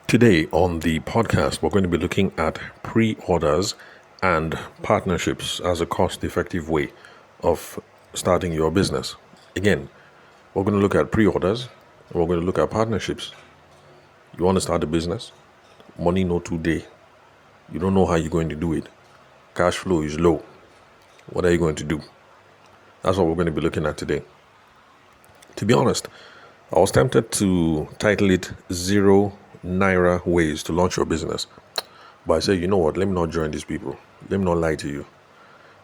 Today on the podcast, we're going to be looking at pre-orders and partnerships as a cost-effective way of starting your business. Again, we're going to look at pre-orders and we're going to look at partnerships. You want to start a business? Money no today. You don't know how you're going to do it. Cash flow is low. What are you going to do? That's what we're going to be looking at today. To be honest, I was tempted to title it Zero Naira Ways to Launch Your Business. But I said, you know what? Let me not join these people. Let me not lie to you.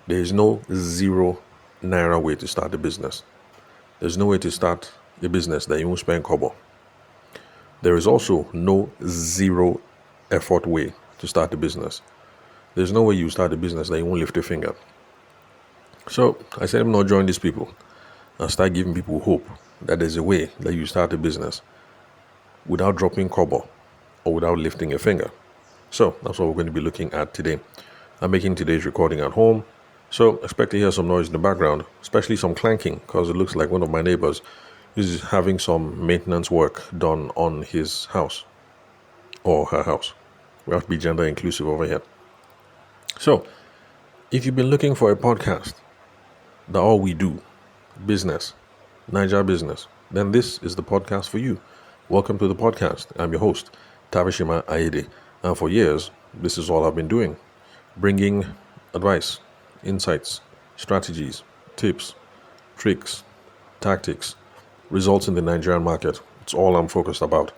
There is no zero Naira way to start a business. There's no way to start a business that you won't spend kobo. There is also no zero effort way to start a business. There's no way you start a business that you won't lift a finger. So I said, let me not join these people and start giving people hope that there's a way that you start a business without dropping kobo or without lifting a finger. So that's what we're going to be looking at today. I'm making today's recording at home, so expect to hear some noise in the background, especially some clanking, because it looks like one of my neighbors is having some maintenance work done on his house or her house. We have to be gender inclusive over here. So if you've been looking for a podcast that all we do, business, Niger business, then this is the podcast for you. Welcome to the podcast. I'm your host, Tabashima Aide. And for years, this is all I've been doing. Bringing advice, insights, strategies, tips, tricks, tactics, results in the Nigerian market. It's all I'm focused about.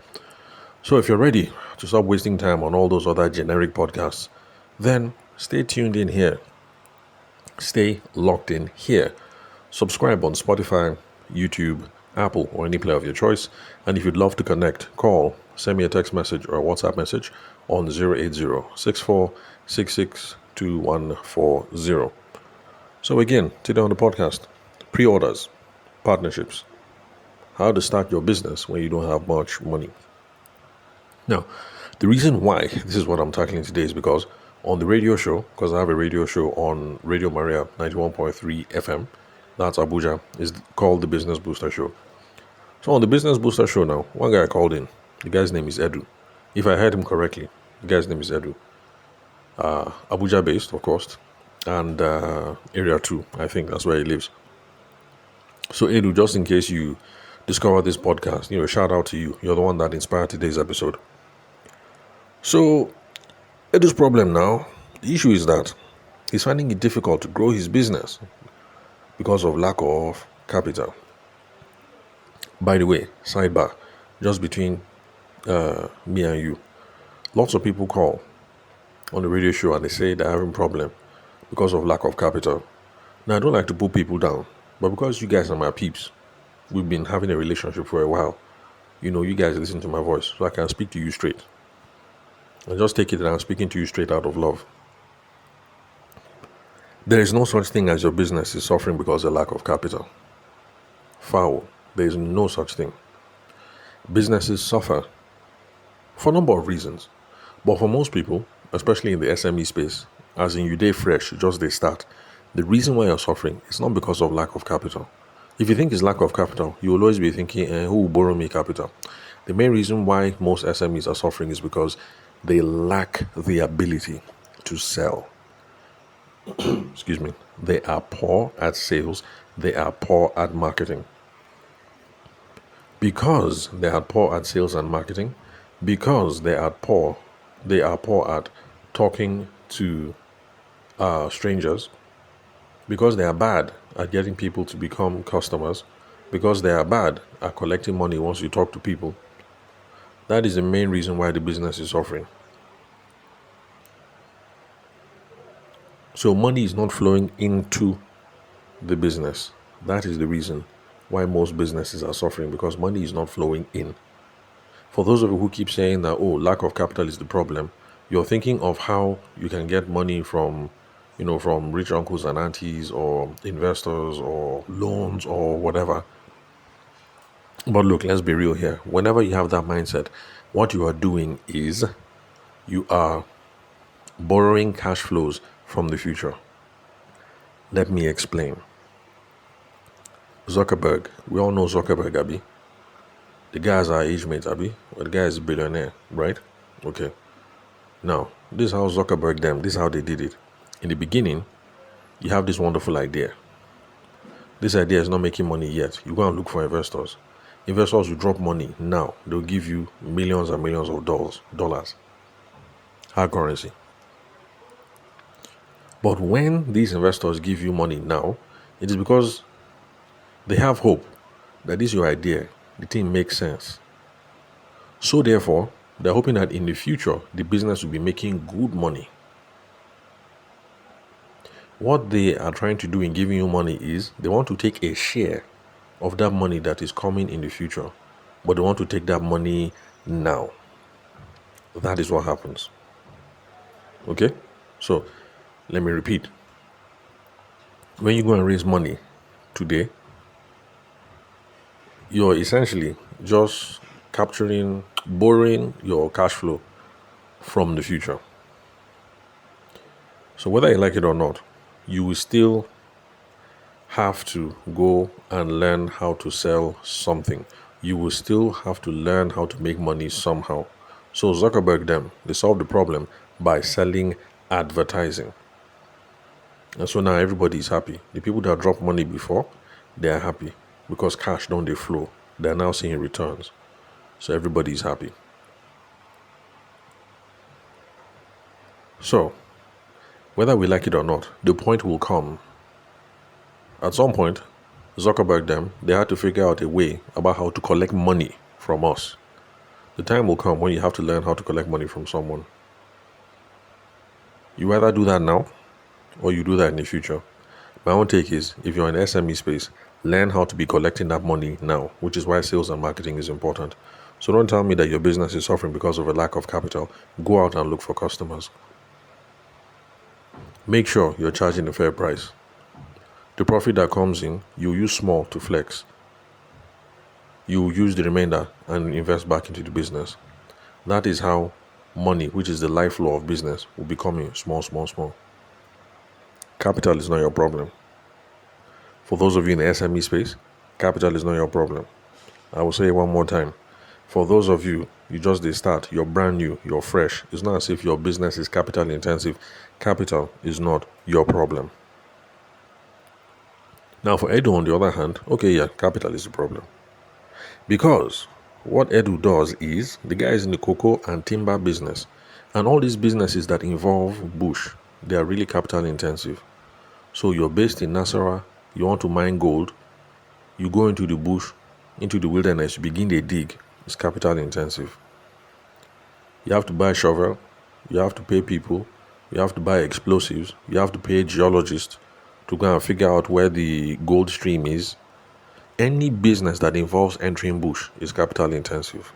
So if you're ready to stop wasting time on all those other generic podcasts, then stay tuned in here. Stay locked in here. Subscribe on Spotify, YouTube, Apple, or any player of your choice. And if you'd love to connect, call, send me a text message or a WhatsApp message on 080-6466-2140. So again, today on the podcast, pre-orders, partnerships, how to start your business when you don't have much money. Now, the reason why this is what I'm tackling today is because on the radio show, because I have a radio show on Radio Maria 91.3 FM, that's Abuja, is called the Business Booster Show. So on the Business Booster Show now, one guy called in. The guy's name is Edu. If I heard him correctly, the guy's name is Edu. Abuja based, of course, and Area 2, I think that's where he lives. So Edu, just in case you discover this podcast, shout out to you. You're the one that inspired today's episode. So Edu's problem now, the issue is that he's finding it difficult to grow his business because of lack of capital. By the way, sidebar, just between me and you, lots of people call on the radio show and they say they're having a problem because of lack of capital. Now, I don't like to put people down, but because you guys are my peeps, we've been having a relationship for a while. You guys listen to my voice, so I can speak to you straight. And just take it that I'm speaking to you straight out of love. There is no such thing as your business is suffering because of lack of capital. Foul. There is no such thing. Businesses suffer for a number of reasons. But for most people, especially in the SME space, as in you day fresh, just they start, the reason why you're suffering is not because of lack of capital. If you think it's lack of capital, you will always be thinking, who will borrow me capital? The main reason why most SMEs are suffering is because they lack the ability to sell. Excuse me. They are poor at sales. They are poor at marketing. Because they are poor at sales and marketing, because they are poor at talking to strangers, because they are bad at getting people to become customers, because they are bad at collecting money once you talk to people. That is the main reason why the business is suffering. So money is not flowing into the business. That is the reason why most businesses are suffering, because money is not flowing in. For those of you who keep saying that, lack of capital is the problem, you're thinking of how you can get money from rich uncles and aunties or investors or loans or whatever. But look, let's be real here. Whenever you have that mindset, what you are doing is you are borrowing cash flows from the future. Let me explain. Zuckerberg, we all know Zuckerberg, Abby. The guy is our age mate, Abby. Well, the guy is a billionaire, right? Okay. Now, this is how Zuckerberg this is how they did it. In the beginning, you have this wonderful idea. This idea is not making money yet. You go and look for investors. Investors will drop money now. They'll give you millions and millions of dollars, hard currency. But when these investors give you money now, it is because they have hope that this is your idea, the thing makes sense. So therefore, they're hoping that in the future, the business will be making good money. What they are trying to do in giving you money is they want to take a share of that money that is coming in the future, but they want to take that money now. That is what happens. Okay? So, let me repeat. When you go and raise money today, you're essentially just borrowing your cash flow from the future. So whether you like it or not, you will still have to go and learn how to sell something. You will still have to learn how to make money somehow. So Zuckerberg they solved the problem by selling advertising. And so now everybody is happy. The people that dropped money before, they are happy because cash don't they flow. They are now seeing returns. So everybody is happy. So, whether we like it or not, the point will come. At some point, Zuckerberg they had to figure out a way about how to collect money from us. The time will come when you have to learn how to collect money from someone. You either do that now or you do that in the future. My own take is, if you're in SME space, learn how to be collecting that money now, which is why sales and marketing is important. So don't tell me that your business is suffering because of a lack of capital. Go out and look for customers. Make sure you're charging a fair price. The profit that comes in, you use small to flex. You use the remainder and invest back into the business. That is how money, which is the life law of business, will be coming small. Capital is not your problem. For those of you in the SME space, capital is not your problem. I will say it one more time. For those of you, you just start, you're brand new, you're fresh. It's not as if your business is capital intensive. Capital is not your problem. Now for Edu, on the other hand, capital is the problem. Because what Edu does is, the guy is in the cocoa and timber business. And all these businesses that involve bush, they are really capital intensive. So you're based in Nasarawa, you want to mine gold, you go into the bush, into the wilderness, you begin to dig. It's capital intensive. You have to buy a shovel, you have to pay people, you have to buy explosives, you have to pay geologists to go and figure out where the gold stream is. Any business that involves entering bush is capital intensive.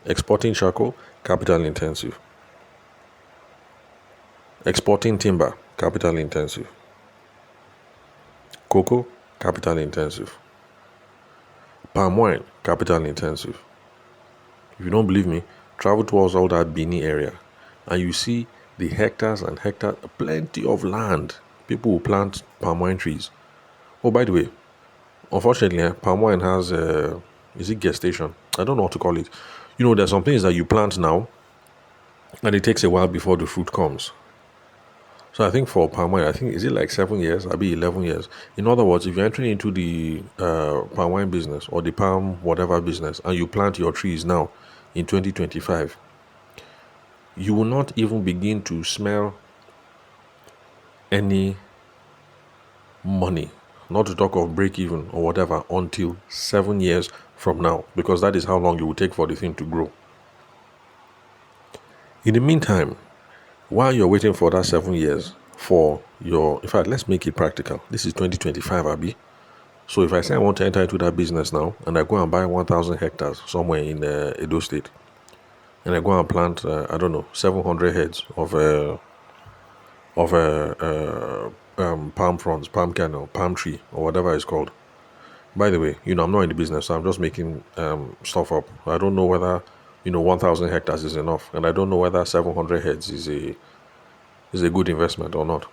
Exporting charcoal, capital intensive. Exporting timber, capital intensive. Cocoa, capital intensive. Palm wine, capital intensive. If you don't believe me, travel towards all that Bini area and you see the hectares and hectares, plenty of land. People will plant palm wine trees. Oh, by the way, unfortunately, palm wine has is it gestation? I don't know what to call it. There's some things that you plant now and it takes a while before the fruit comes. So I think for palm wine, is it like 7 years? I'll be 11 years. In other words, if you're entering into the palm wine business or the palm whatever business and you plant your trees now in 2025, you will not even begin to smell any money, not to talk of break even or whatever, until 7 years from now, because that is how long it will take for the thing to grow. In the meantime, while you're waiting for that 7 years in fact, let's make it practical. This is 2025, Abi. So if I say I want to enter into that business now and I go and buy 1,000 hectares somewhere in Edo State, and I go and plant, 700 heads of palm fronds, palm kernel, palm tree, or whatever it's called. By the way, I'm not in the business, so I'm just making stuff up. I don't know whether 1,000 hectares is enough, and I don't know whether 700 heads is a good investment or not.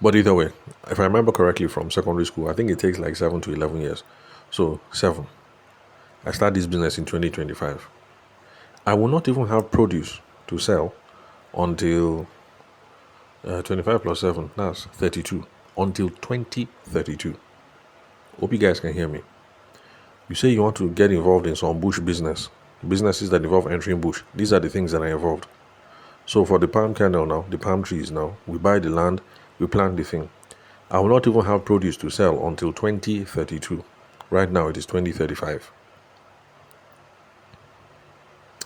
But either way, if I remember correctly from secondary school, I think it takes like 7 to 11 years. So 7. I start this business in 2025. I will not even have produce to sell until 25 plus 7, that's 32. Until 2032. Hope you guys can hear me. You say you want to get involved in some bush businesses that involve entering bush. These are the things that are involved. So for the palm kernel now, the palm trees now, we buy the land, we plant the thing. I will not even have produce to sell until 2032. Right now it is 2035.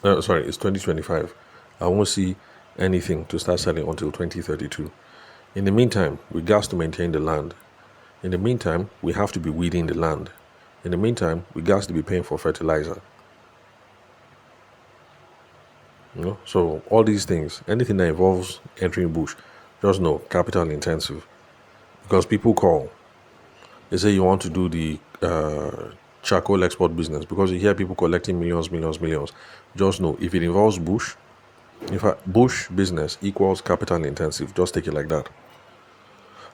It's 2025. I won't see anything to start selling until 2032. In the meantime, we got to maintain the land. In the meantime, we have to be weeding the land. In the meantime, we got to be paying for fertilizer. So all these things, anything that involves entering bush, just know capital intensive. Because people call, they say you want to do the charcoal export business, because you hear people collecting millions. Just know if it involves bush, in fact, bush business equals capital intensive. Just take it like that.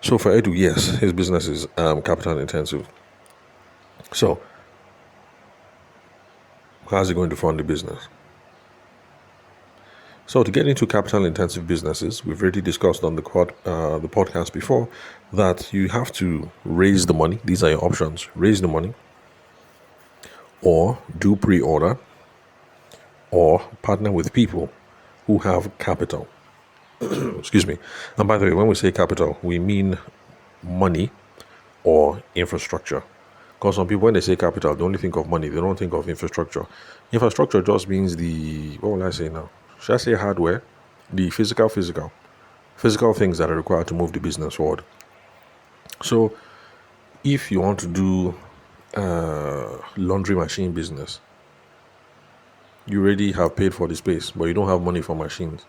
So for Edu, yes, his business is capital intensive. So how's he going to fund the business? So to get into capital intensive businesses, we've already discussed on the podcast before that you have to raise the money. These are your options: raise the money, or do pre-order, or partner with people who have capital. Excuse me. And by the way, when we say capital, we mean money or infrastructure. Because some people, when they say capital, they only think of money. They don't think of infrastructure. Infrastructure just means what will I say now? Should I say hardware? The physical things that are required to move the business forward. So if you want to do laundry machine business, you already have paid for the space, but you don't have money for machines.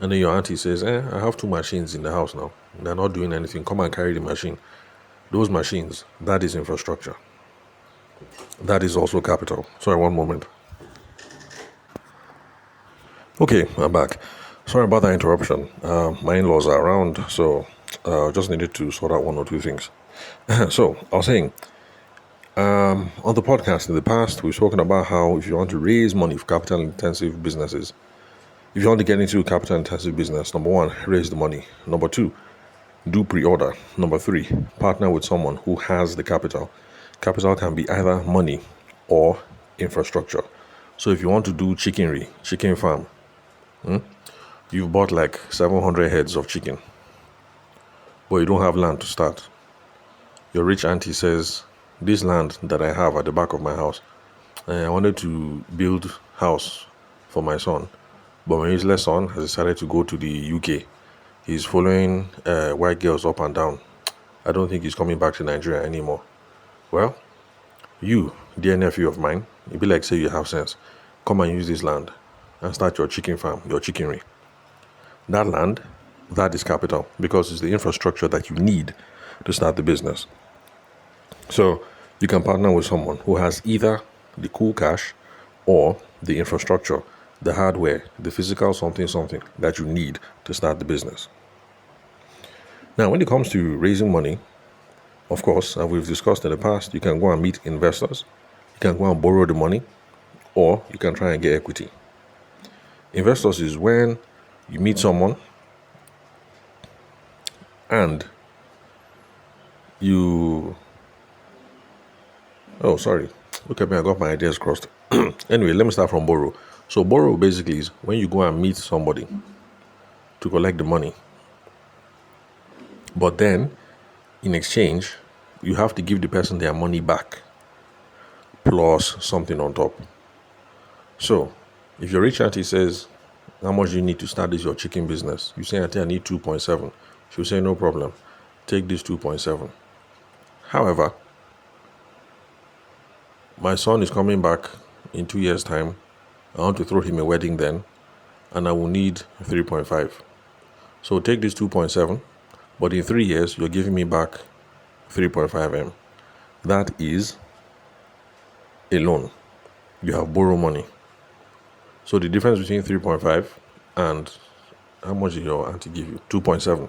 And then your auntie says, I have 2 machines in the house now. They're not doing anything. Come and carry the machine. Those machines, that is infrastructure. That is also capital. Sorry, one moment. Okay, I'm back. Sorry about that interruption. My in-laws are around, so just needed to sort out 1 or 2 things. So, I was saying, on the podcast in the past, we've spoken about how if you want to raise money for capital-intensive businesses, if you want to get into a capital-intensive business, number 1, raise the money. Number 2, do pre-order. Number 3, partner with someone who has the capital. Capital can be either money or infrastructure. So if you want to do chicken farm, you've bought like 700 heads of chicken, but you don't have land to start. Your rich auntie says, this land that I have at the back of my house, I wanted to build house for my son, but my useless son has decided to go to the UK. He's following white girls up and down. I don't think he's coming back to Nigeria anymore. Well, you, dear nephew of mine, it'd be like say you have sense. Come and use this land and start your chicken farm, your chickenry. That land, that is capital, because it's the infrastructure that you need to start the business. So you can partner with someone who has either the cool cash or the infrastructure, the hardware, the physical something that you need to start the business. Now, when it comes to raising money, of course, as we've discussed in the past, you can go and meet investors, you can go and borrow the money, or you can try and get equity. Investors is when you meet someone and you... Oh, sorry. Look at me, I got my ideas crossed. Anyway, let me start from borrow. So borrow basically is when you go and meet somebody to collect the money. But then, in exchange, you have to give the person their money back, plus something on top. So, if your rich auntie says, how much do you need to start this your chicken business? You say, auntie, I need 2.7. She'll say, no problem. Take this 2.7. However, my son is coming back in 2 years' time. I want to throw him a wedding then, and I will need 3.5. So take this 2.7, but in 3 years, you're giving me back 3.5M. That is a loan. You have borrowed money. So the difference between 3.5 and how much did your auntie give you? 2.7.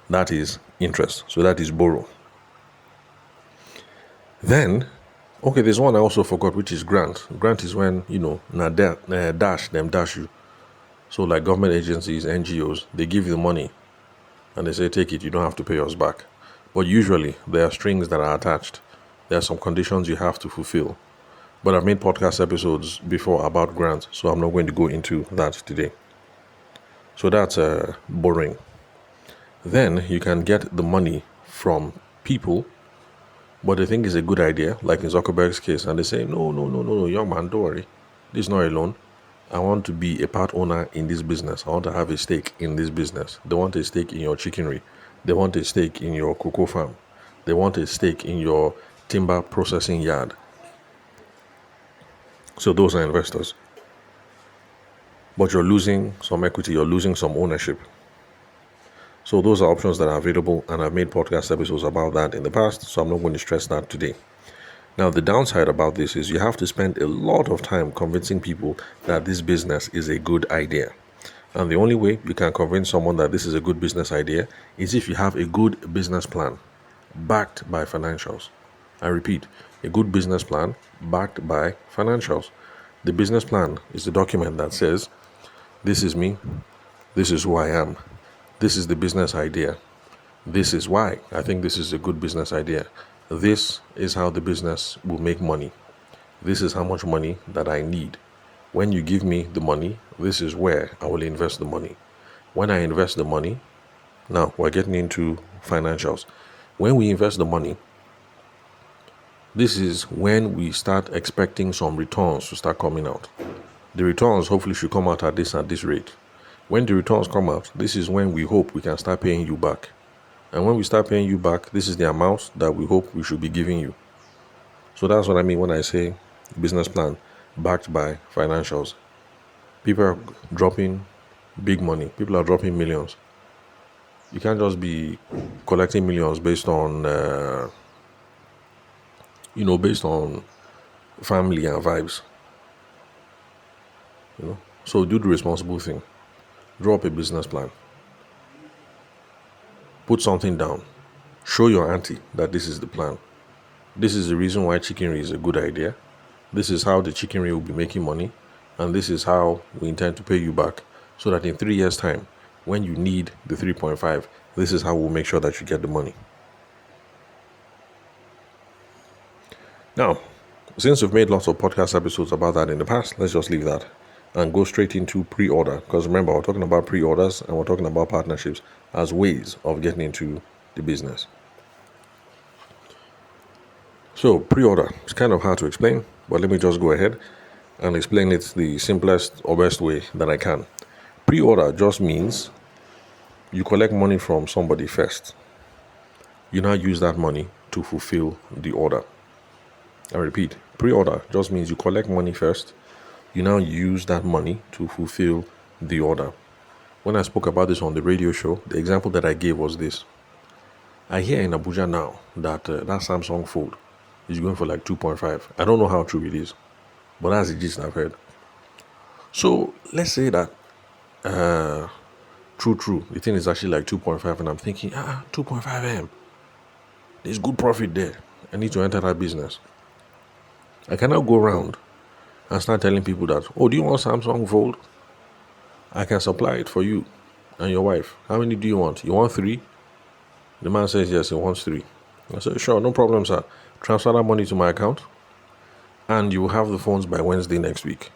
That is interest. So that is borrow. Then Okay, there's one I also forgot, which is grant. Grant is when, dash, them dash you. So like government agencies, NGOs, they give you the money and they say, take it, you don't have to pay us back. But usually there are strings that are attached. There are some conditions you have to fulfill. But I've made podcast episodes before about grants, so I'm not going to go into that today. So that's boring. Then you can get the money from people, but they think it's a good idea, like in Zuckerberg's case, and they say, no, young man, don't worry. This is not a loan. I want to be a part owner in this business. I want to have a stake in this business. They want a stake in your chickenry. They want a stake in your cocoa farm. They want a stake in your timber processing yard. So those are investors. But you're losing some equity, you're losing some ownership. So those are options that are available, and I've made podcast episodes about that in the past, so I'm not going to stress that today. Now, the downside about this is you have to spend a lot of time convincing people that this business is a good idea. And the only way you can convince someone that this is a good business idea is if you have a good business plan backed by financials. I repeat, a good business plan backed by financials. The business plan is the document that says, this is me, this is who I am, this is the business idea, this is why I think this is a good business idea, this is how the business will make money, this is how much money that I need. When you give me the money, this is where I will invest the money. When I invest the money, now we're getting into financials. When we invest the money, this is when we start expecting some returns to start coming out. The returns hopefully should come out at this rate. When the returns come out, this is when we hope we can start paying you back. And when we start paying you back, this is the amount that we hope we should be giving you. So that's what I mean when I say business plan backed by financials. People are dropping big money. People are dropping millions. You can't just be collecting millions based on based on family and vibes. So do the responsible thing. Draw up a business plan. Put something down. Show your auntie that this is the plan. This is the reason why chickenry is a good idea. This is how the chickenry will be making money. And this is how we intend to pay you back. So that in 3 years' time, when you need the 3.5, this is how we'll make sure that you get the money. Now, since we've made lots of podcast episodes about that in the past, let's just leave that and go straight into pre-order. Because remember, we're talking about pre-orders and we're talking about partnerships as ways of getting into the business. So pre-order is kind of hard to explain, but let me just go ahead and explain it the simplest or best way that I can. Pre-order just means you collect money from somebody first. You now use that money to fulfill the order. I repeat, pre-order just means you collect money first. You now use that money to fulfill the order. When I spoke about this on the radio show, the example that I gave was this. I hear in Abuja now that that Samsung Fold is going for like 2.5. I don't know how true it is, but that's the gist I've heard. So let's say that true, the thing is actually like 2.5, and I'm thinking, 2.5M. There's good profit there. I need to enter that business. I cannot go around and start telling people that, do you want Samsung Fold? I can supply it for you and your wife. How many do you want? You want 3? The man says yes, he wants 3. I said, sure, no problem, sir. Transfer that money to my account and you will have the phones by Wednesday next week.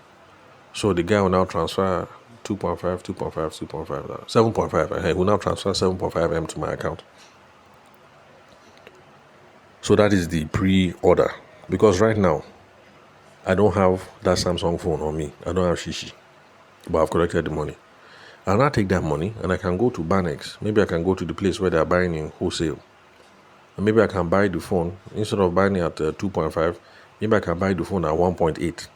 So the guy will now transfer 2.5, 7.5. He will now transfer 7.5M to my account. So that is the pre-order. Because right now, I don't have that Samsung phone on me. I don't have shishi. But I've collected the money. I'll now take that money and I can go to Banex. Maybe I can go to the place where they're buying in wholesale. And maybe I can buy the phone. Instead of buying it at 2.5, maybe I can buy the phone at 1.8.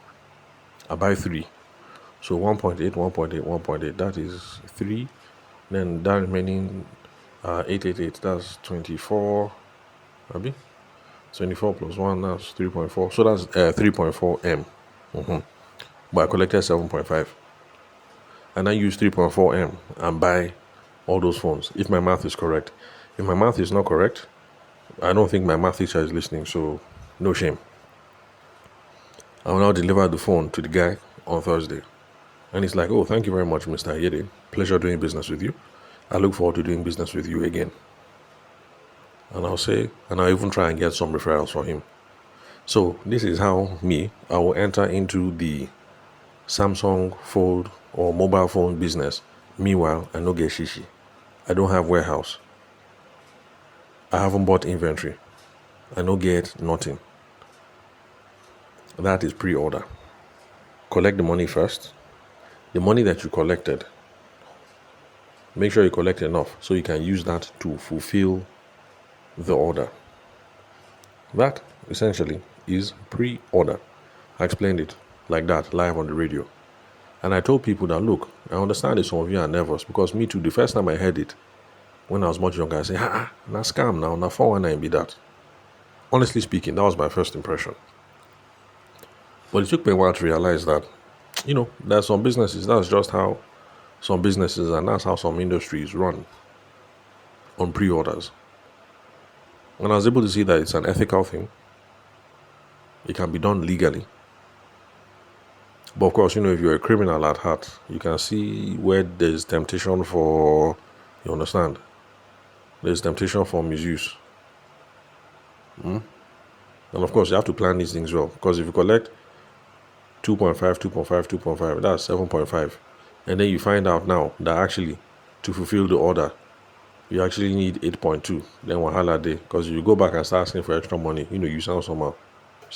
I buy 3. So 1.8. That is 3. Then that remaining 888. That's 24. Maybe? 24 plus 1, that's 3.4. So that's 3.4M. But I collected 7.5. And I use 3.4M and buy all those phones, if my math is correct. If my math is not correct, I don't think my math teacher is listening, so no shame. I will now deliver the phone to the guy on Thursday. And he's like, oh, thank you very much, Mr. Ayede. Pleasure doing business with you. I look forward to doing business with you again. And I'll even try and get some referrals for him. So this is how I will enter into the Samsung Fold or mobile phone business. Meanwhile, I no get shishi. I don't have warehouse. I haven't bought inventory. I no get nothing. That is pre-order. Collect the money first. The money that you collected, make sure you collect enough so you can use that to fulfill the order. That essentially is pre-order. I explained it like that live on the radio. And I told people that, look, I understand that some of you are nervous because me too, the first time I heard it, when I was much younger, I said, na scam now, na 419 be that. Honestly speaking, that was my first impression. But it took me a while to realize that, there are some businesses, that's just how some businesses and that's how some industries run on pre-orders. And I was able to see that it's an ethical thing. It can be done legally. But of course, if you're a criminal at heart, you can see where there's temptation for, you understand? There's temptation for misuse. And of course, you have to plan these things well. Because if you collect 2.5, that's 7.5. And then you find out now that actually, to fulfill the order, you actually need 8.2. Then wahala day. Because you go back and start asking for extra money, you sound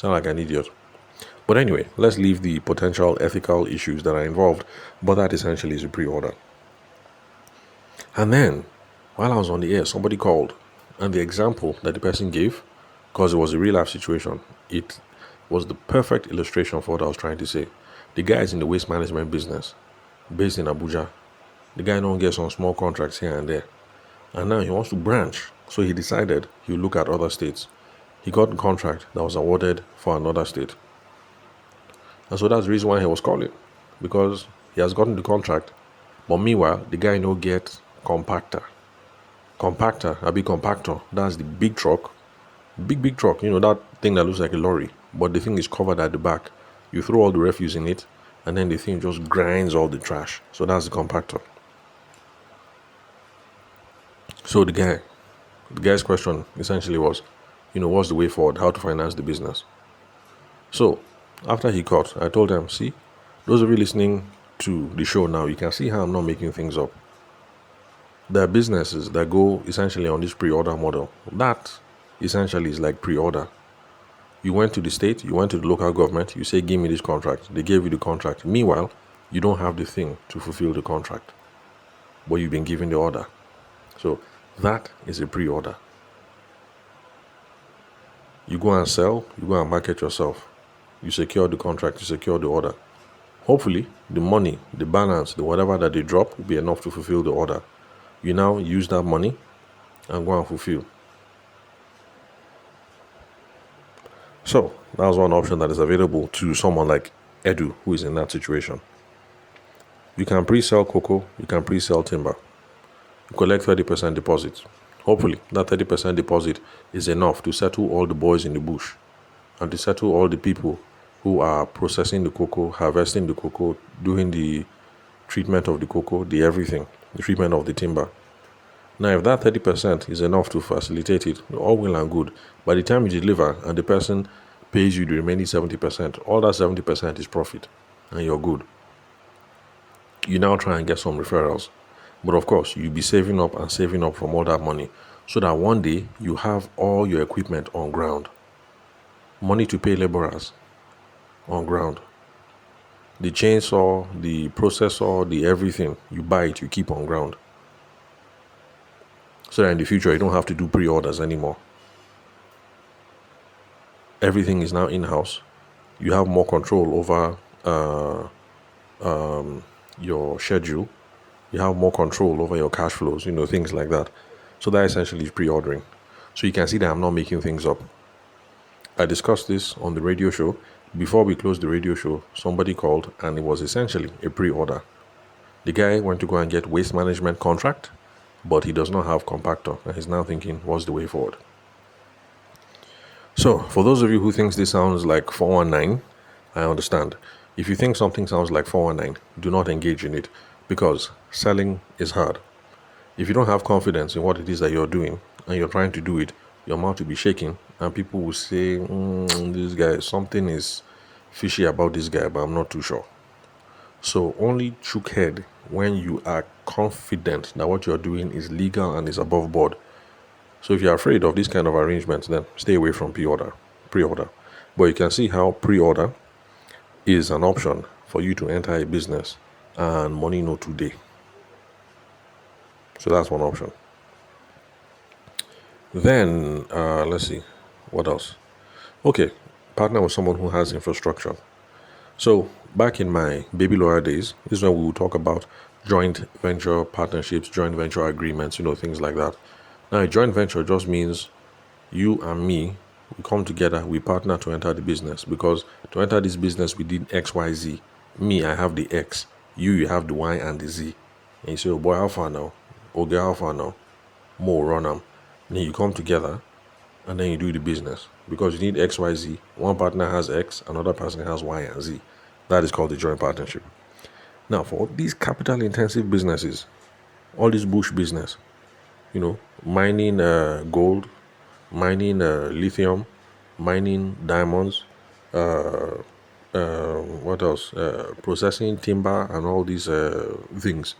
like an idiot. But anyway, let's leave the potential ethical issues that are involved. But that essentially is a pre-order. And then, while I was on the air, somebody called. And the example that the person gave, because it was a real life situation, it was the perfect illustration for what I was trying to say. The guy is in the waste management business, based in Abuja. The guy don't get some small contracts here and there. And now he wants to branch. So he decided he'll look at other states. He got a contract that was awarded for another state. And so that's the reason why he was calling. Because he has gotten the contract. But meanwhile, the guy no get compactor. A big compactor. That's the big truck. Big truck. That thing that looks like a lorry. But the thing is covered at the back. You throw all the refuse in it. And then the thing just grinds all the trash. So that's the compactor. So the guy's question essentially was, what's the way forward? How to finance the business? So after he cut, I told him, see, those of you listening to the show now, you can see how I'm not making things up. There are businesses that go essentially on this pre-order model. That essentially is like pre-order. You went to the state, you went to the local government, you say, give me this contract. They gave you the contract. Meanwhile, you don't have the thing to fulfill the contract, but you've been given the order. So that is a pre-order. You go and sell, you go and market yourself. You secure the contract, you secure the order. Hopefully, the money, the balance, the whatever that they drop will be enough to fulfill the order. You now use that money and go and fulfill. So, that's one option that is available to someone like Edu, who is in that situation. You can pre-sell cocoa, you can pre-sell timber. You collect 30% deposit. Hopefully, that 30% deposit is enough to settle all the boys in the bush and to settle all the people who are processing the cocoa, harvesting the cocoa, doing the treatment of the cocoa, the everything, the treatment of the timber. Now, if that 30% is enough to facilitate it, all well and good. By the time you deliver and the person pays you the remaining 70%, all that 70% is profit and you're good. You now try and get some referrals. But of course, you'll be saving up from all that money so that one day you have all your equipment on ground. Money to pay laborers on ground. The chainsaw, the processor, the everything, you buy it, you keep on ground. So that in the future, you don't have to do pre-orders anymore. Everything is now in-house. You have more control over your schedule. You have more control over your cash flows, things like that. So that essentially is pre-ordering. So you can see that I'm not making things up. I discussed this on the radio show. Before we closed the radio show, somebody called and it was essentially a pre-order. The guy went to go and get waste management contract, but he does not have compactor. And he's now thinking, what's the way forward? So for those of you who thinks this sounds like 419, I understand. If you think something sounds like 419, do not engage in it because selling is hard. If you don't have confidence in what it is that you're doing and you're trying to do it, your mouth will be shaking and people will say, this guy, something is fishy about this guy, but I'm not too sure. So only chook head when you are confident that what you're doing is legal and is above board. So if you're afraid of this kind of arrangements, then stay away from pre-order. But you can see how pre-order is an option for you to enter a business and money no today. So that's one option. Then let's see, what else? Okay, partner with someone who has infrastructure. So back in my baby lawyer days, this is when we would talk about joint venture partnerships, joint venture agreements, things like that. Now, a joint venture just means you and me, we come together, we partner to enter the business, because to enter this business we did X, Y, Z. Me, I have the X. You have the Y and the Z. And you say, oh boy, how far now? Okay, how far now? More run them. Then you come together and then you do the business, because you need X, Y, Z. One partner has X, another person has Y and Z. That is called the joint partnership. Now, for these capital intensive businesses, all this bush business, mining gold, mining lithium, mining diamonds, what else? Processing timber and all these things.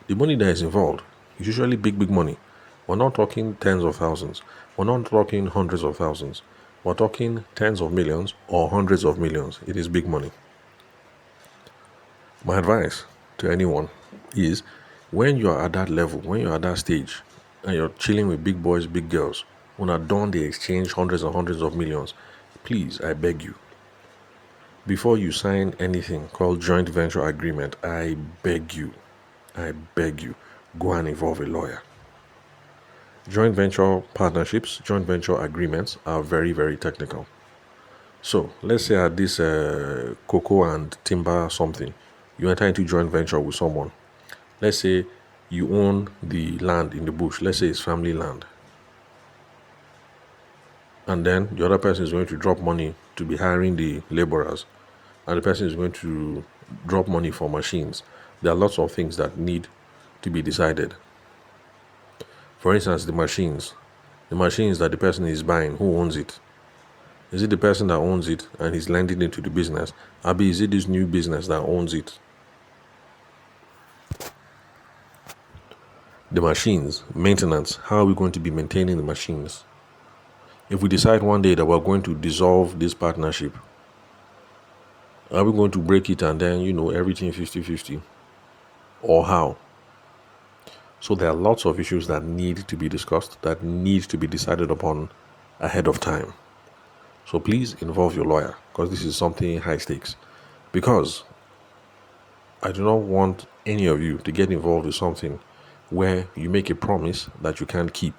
The money that is involved is usually big, big money. We're not talking tens of thousands. We're not talking hundreds of thousands. We're talking tens of millions or hundreds of millions. It is big money. My advice to anyone is, when you're at that level, when you're at that stage, and you're chilling with big boys, big girls, when are done the exchange hundreds and hundreds of millions, please, I beg you, before you sign anything called joint venture agreement, I beg you, go and involve a lawyer. Joint venture partnerships, joint venture agreements are very, very technical. So let's say at this cocoa and timber something, you enter into joint venture with someone. Let's say you own the land in the bush. Let's say it's family land. And then the other person is going to drop money to be hiring the laborers. And the person is going to drop money for machines. There are lots of things that need to be decided. For instance, the machines that the person is buying, who owns it? Is it the person that owns it and he's lending it to the business? Or is it this new business that owns it? The machines, maintenance, how are we going to be maintaining the machines? If we decide one day that we're going to dissolve this partnership, are we going to break it and then, everything 50-50? Or how? So there are lots of issues that need to be discussed, that need to be decided upon ahead of time. So please involve your lawyer, because this is something high stakes. Because I do not want any of you to get involved with something where you make a promise that you can't keep,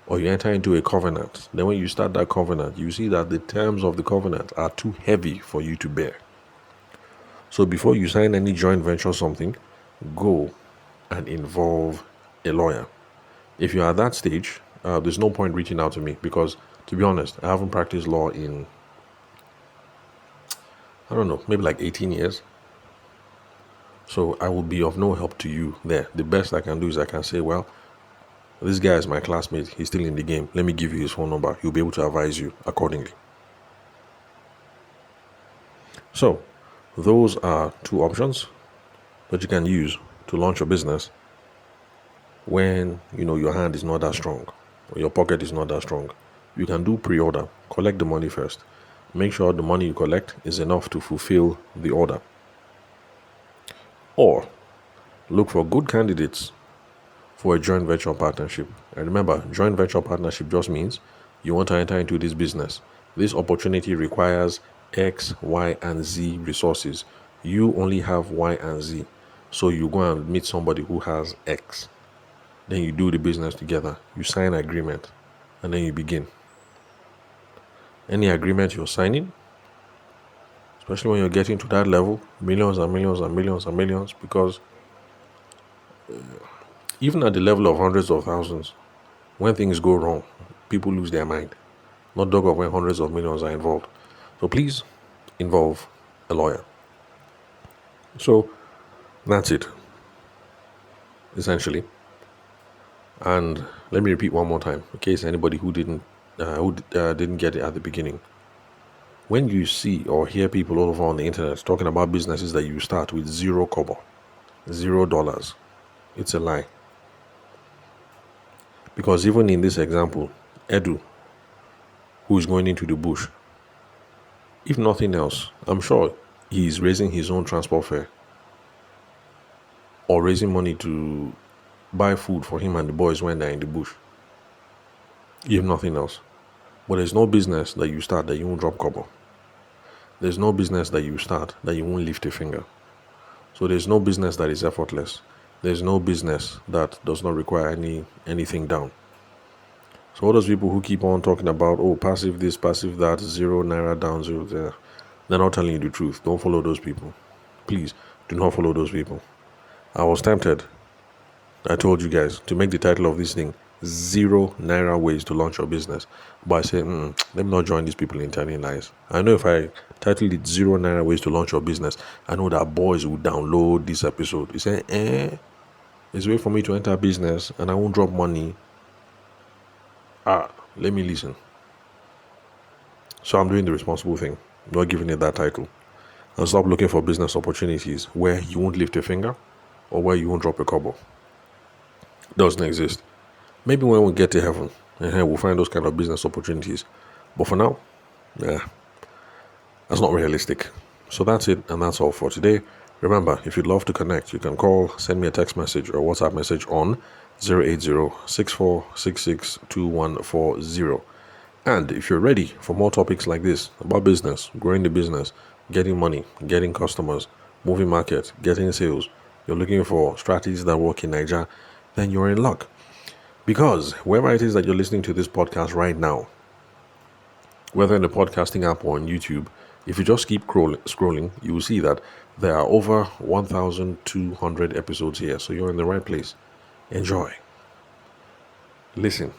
or you enter into a covenant. Then when you start that covenant, you see that the terms of the covenant are too heavy for you to bear. So before you sign any joint venture something, go and involve a lawyer. If you're at that stage, there's no point reaching out to me, because to be honest, I haven't practiced law in, maybe like 18 years. So I will be of no help to you there. The best I can do is I can say, well, this guy is my classmate. He's still in the game. Let me give you his phone number. He'll be able to advise you accordingly. So those are two options that you can use to launch your business when, your hand is not that strong or your pocket is not that strong. You can do pre-order. Collect the money first. Make sure the money you collect is enough to fulfill the order. Or look for good candidates for a joint venture partnership. And remember, joint venture partnership just means you want to enter into this business. This opportunity requires X, Y, and Z resources. You only have Y and Z. So you go and meet somebody who has X. Then you do the business together. You sign an agreement. And then you begin. Any agreement you're signing, especially when you're getting to that level, millions and millions and millions and millions, because even at the level of hundreds of thousands, when things go wrong, people lose their mind. Not dog of when hundreds of millions are involved. So please involve a lawyer. So that's it, essentially. And let me repeat one more time, in case anybody who didn't get it at the beginning. When you see or hear people all over on the internet talking about businesses that you start with zero kobo, $0, it's a lie. Because even in this example, Edu, who is going into the bush, if nothing else, I'm sure he's raising his own transport fare or raising money to buy food for him and the boys when they're in the bush. If nothing else. But there's no business that you start that you won't drop kobo. There's no business that you start that you won't lift a finger. So there's no business that is effortless. There's no business that does not require anything down. So all those people who keep on talking about, oh, passive this, passive that, 0 naira down, 0 there, they're not telling you the truth. Don't follow those people. Please, do not follow those people. I was tempted, I told you guys, to make the title of this thing 0 naira ways to launch your business. But I said, let me not join these people in telling lies. I know if I title it 0 naira ways to launch your business, I know that boys will download this episode. You say, it's a way for me to enter business and I won't drop money. Let me listen. So I'm doing the responsible thing, not giving it that title. And stop looking for business opportunities where you won't lift a finger or where you won't drop a kobo. Doesn't exist. Maybe when we get to heaven, we'll find those kind of business opportunities. But for now, that's not realistic. So that's it, and that's all for today. Remember, if you'd love to connect, you can call, send me a text message or WhatsApp message on 080-6466-2140. And if you're ready for more topics like this about business, growing the business, getting money, getting customers, moving market, getting sales, you're looking for strategies that work in Nigeria, then you're in luck. Because wherever it is that you're listening to this podcast right now, whether in the podcasting app or on YouTube, if you just keep scrolling, you will see that there are over 1,200 episodes here. So you're in the right place. Enjoy. Listen.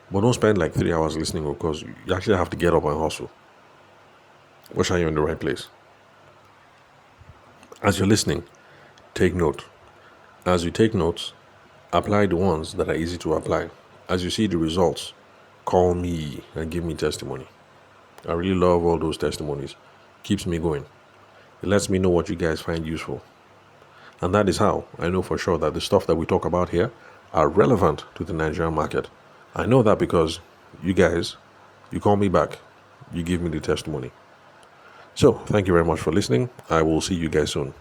But don't spend like 3 hours listening because you actually have to get up and hustle. Wish you're in the right place. As you're listening, take note. As you take notes, apply the ones that are easy to apply. As you see the results, call me and give me testimony. I really love all those testimonies. Keeps me going. It lets me know what you guys find useful. And that is how I know for sure that the stuff that we talk about here are relevant to the Nigerian market. I know that because you guys, you call me back. You give me the testimony. So, thank you very much for listening. I will see you guys soon.